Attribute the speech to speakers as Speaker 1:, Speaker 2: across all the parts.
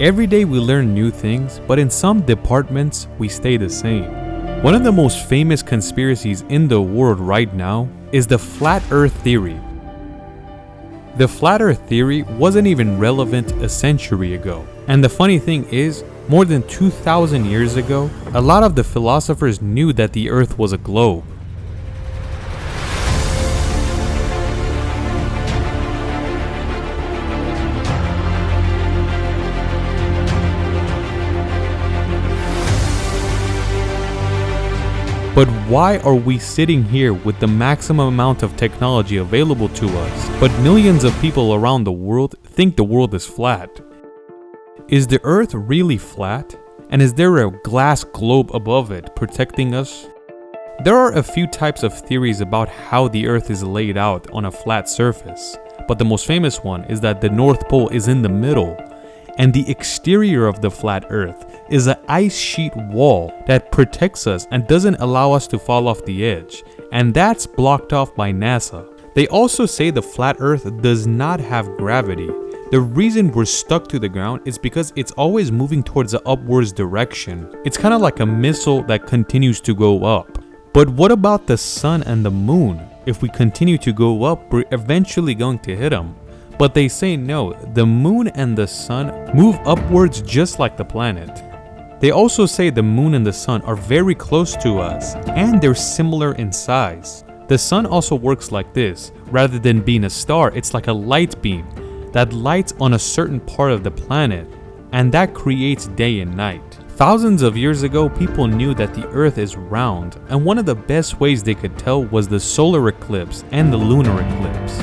Speaker 1: Every day we learn new things, but in some departments we stay the same. One of the most famous conspiracies in the world right now is the Flat Earth theory. The Flat Earth theory wasn't even relevant a century ago. And the funny thing is, more than 2,000 years ago, a lot of the philosophers knew that the Earth was a globe. But why are we sitting here with the maximum amount of technology available to us, but millions of people around the world think the world is flat? Is the Earth really flat? And is there a glass globe above it protecting us? There are a few types of theories about how the Earth is laid out on a flat surface, but the most famous one is that the North Pole is in the middle, and the exterior of the flat Earth is an ice sheet wall that protects us and doesn't allow us to fall off the edge, and that's blocked off by NASA. They also say the flat Earth does not have gravity. The reason we're stuck to the ground is because it's always moving towards the upwards direction. It's kind of like a missile that continues to go up. But what about the sun and the moon? If we continue to go up, we're eventually going to hit them. But they say no, the moon and the sun move upwards just like the planet. They also say the moon and the sun are very close to us, and they're similar in size. The sun also works like this. Rather than being a star, it's like a light beam that lights on a certain part of the planet, and that creates day and night. Thousands of years ago, people knew that the Earth is round, and one of the best ways they could tell was the solar eclipse and the lunar eclipse.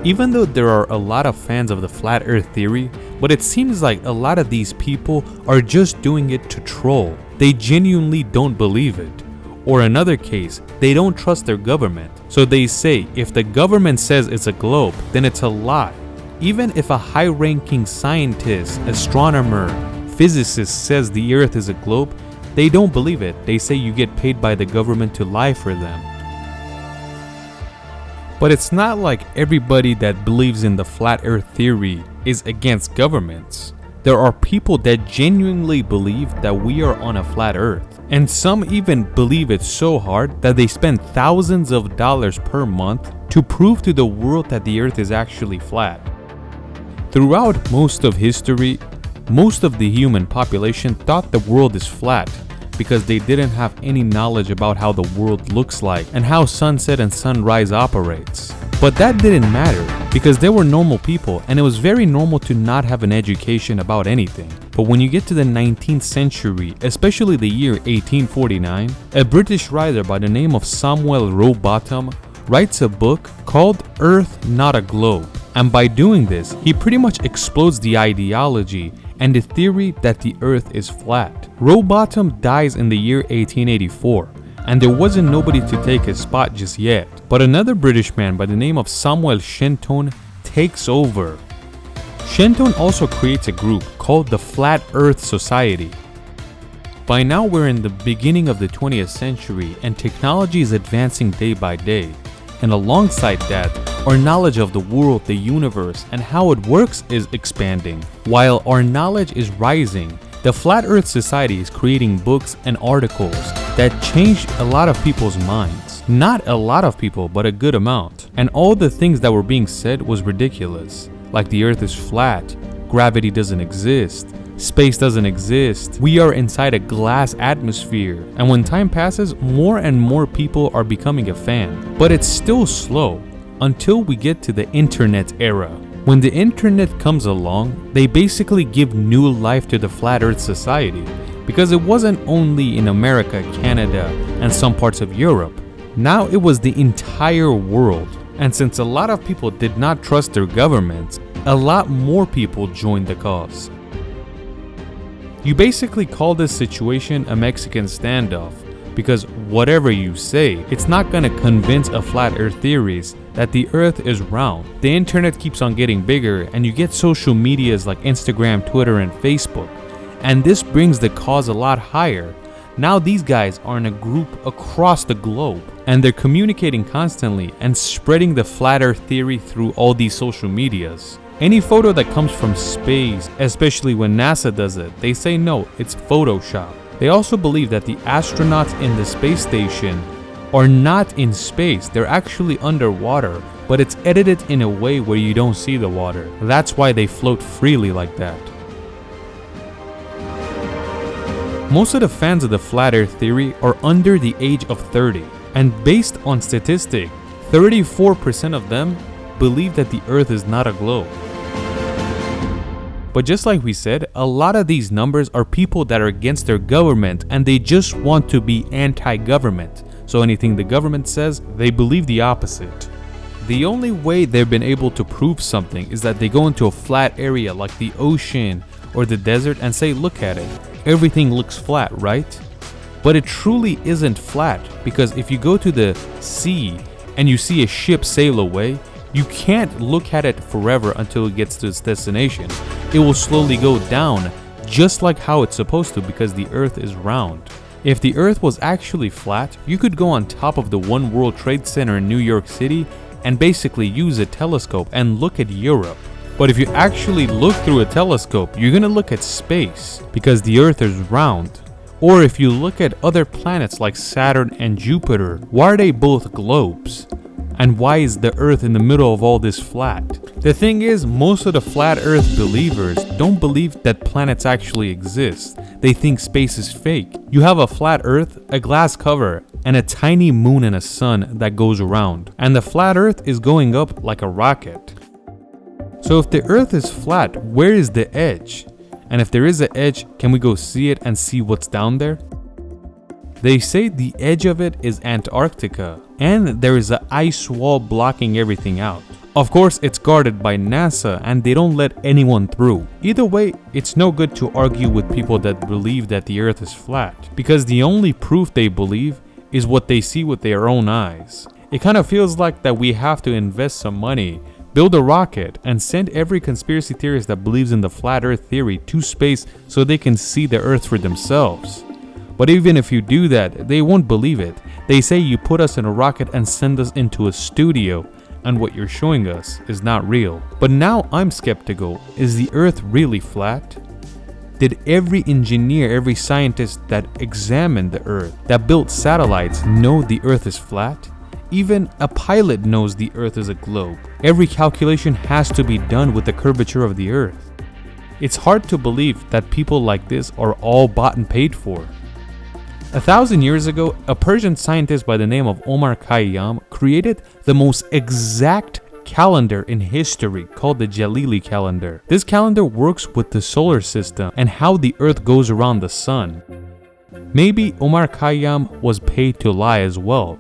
Speaker 1: Even though there are a lot of fans of the flat Earth theory, but it seems like a lot of these people are just doing it to troll. They genuinely don't believe it. Or another case, they don't trust their government. So they say if the government says it's a globe, then it's a lie. Even if a high-ranking scientist, astronomer, physicist says the Earth is a globe, they don't believe it. They say you get paid by the government to lie for them. But it's not like everybody that believes in the flat Earth theory is against governments. There are people that genuinely believe that we are on a flat Earth. And some even believe it so hard that they spend thousands of dollars per month to prove to the world that the Earth is actually flat. Throughout most of history, most of the human population thought the world is flat because they didn't have any knowledge about how the world looks like and how sunset and sunrise operates. But that didn't matter because they were normal people, and it was very normal to not have an education about anything. But when you get to the 19th century, especially the year 1849, a British writer by the name of Samuel Rowbotham writes a book called Earth Not a Globe. And by doing this, he pretty much explodes the ideology and the theory that the Earth is flat. Rowbotham dies in the year 1884, and there wasn't nobody to take his spot just yet. But another British man by the name of Samuel Shenton takes over. Shenton also creates a group called the Flat Earth Society. By now we're in the beginning of the 20th century, and technology is advancing day by day. And alongside that, our knowledge of the world, the universe, and how it works is expanding. While our knowledge is rising, the Flat Earth Society is creating books and articles that change a lot of people's minds. Not a lot of people, but a good amount. And all the things that were being said was ridiculous. Like the Earth is flat, gravity doesn't exist, space doesn't exist, we are inside a glass atmosphere. And when time passes, more and more people are becoming a fan. But it's still slow until we get to the internet era. When the internet comes along, they basically give new life to the Flat Earth Society, because it wasn't only in America, Canada, and some parts of Europe. Now it was the entire world. And since a lot of people did not trust their governments, a lot more people joined the cause. You basically call this situation a Mexican standoff, because whatever you say, it's not gonna convince a flat earth theorist that the earth is round. The internet keeps on getting bigger, and you get social medias like Instagram, Twitter, and Facebook. And this brings the cause a lot higher. Now these guys are in a group across the globe, and they're communicating constantly and spreading the flat earth theory through all these social medias. Any photo that comes from space, especially when NASA does it, they say no, it's Photoshop. They also believe that the astronauts in the space station are not in space, they're actually underwater, but it's edited in a way where you don't see the water. That's why they float freely like that. Most of the fans of the flat earth theory are under the age of 30, and based on statistic, 34% of them believe that the earth is not a globe. But just like we said, a lot of these numbers are people that are against their government and they just want to be anti-government. So anything the government says, they believe the opposite. The only way they've been able to prove something is that they go into a flat area like the ocean or the desert and say, look at it, everything looks flat, right? But it truly isn't flat, because if you go to the sea and you see a ship sail away, you can't look at it forever until it gets to its destination. It will slowly go down, just like how it's supposed to, because the earth is round. If the earth was actually flat, you could go on top of the One World Trade Center in New York City and basically use a telescope and look at Europe. But if you actually look through a telescope, you're gonna look at space, because the earth is round. Or if you look at other planets like Saturn and Jupiter, why are they both globes? And why is the earth in the middle of all this flat? The thing is, most of the flat earth believers don't believe that planets actually exist. They think space is fake. You have a flat earth, a glass cover, and a tiny moon and a sun that goes around. And the flat earth is going up like a rocket. So if the earth is flat, where is the edge? And if there is an edge, can we go see it and see what's down there? They say the edge of it is Antarctica, and there is an ice wall blocking everything out. Of course, it's guarded by NASA and they don't let anyone through. Either way, it's no good to argue with people that believe that the earth is flat, because the only proof they believe is what they see with their own eyes. It kind of feels like that we have to invest some money, build a rocket, and send every conspiracy theorist that believes in the flat earth theory to space so they can see the earth for themselves. But even if you do that, they won't believe it. They say you put us in a rocket and send us into a studio, and what you're showing us is not real. But now I'm skeptical. Is the earth really flat? Did every engineer, every scientist that examined the earth, that built satellites, know the earth is flat? Even a pilot knows the earth is a globe. Every calculation has to be done with the curvature of the earth. It's hard to believe that people like this are all bought and paid for. 1,000 years ago, a Persian scientist by the name of Omar Khayyam created the most exact calendar in history called the Jalili calendar. This calendar works with the solar system and how the earth goes around the sun. Maybe Omar Khayyam was paid to lie as well,